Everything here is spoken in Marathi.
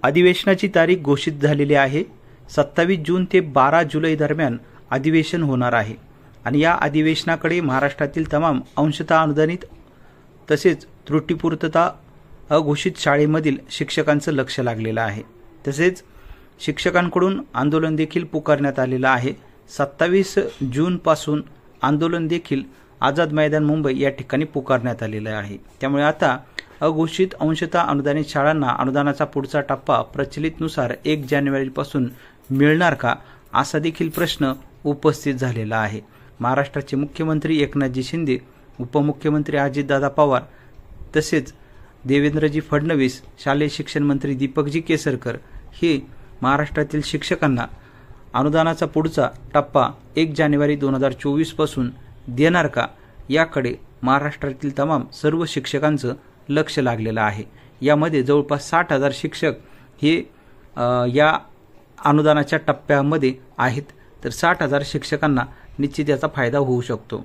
अधिवेशनाची तारीख घोषित झालेली आहे। 27 जून ते 12 जुलै दरम्यान अधिवेशन होणार आहे आणि या अधिवेशनाकडे महाराष्ट्रातील तमाम अंशतः अनुदानित तसेच त्रुटीपूर्तता अघोषित शाळेमधील शिक्षकांचं लक्ष लागलेलं आहे। तसेच शिक्षकांकडून आंदोलन देखील पुकारण्यात आलेलं आहे। 27 जून पासून आंदोलन देखील आझाद मैदान मुंबई या ठिकाणी पुकारण्यात आलेलं आहे। त्यामुळे आता अघोषित अंशतः अनुदानित शाळांना अनुदानाचा पुढचा टप्पा प्रचलितनुसार 1 जानेवारीपासून मिळणार का, असा देखील प्रश्न उपस्थित झालेला आहे। महाराष्ट्राचे मुख्यमंत्री एकनाथजी शिंदे, उपमुख्यमंत्री अजितदादा पवार तसेच देवेंद्रजी फडणवीस, शालेय शिक्षण मंत्री दीपकजी केसरकर हे महाराष्ट्रातील शिक्षकांना अनुदानाचा पुढचा टप्पा 1 जानेवारी 2024 पासून देणार का, याकडे महाराष्ट्रातील तमाम सर्व शिक्षकांचं लक्ष लागलेलं आहे। यामध्ये जवळपास 60,000 शिक्षक हे या अनुदानाच्या टप्प्यामध्ये आहेत, तर 60,000 शिक्षकांना निश्चित याचा फायदा होऊ शकतो।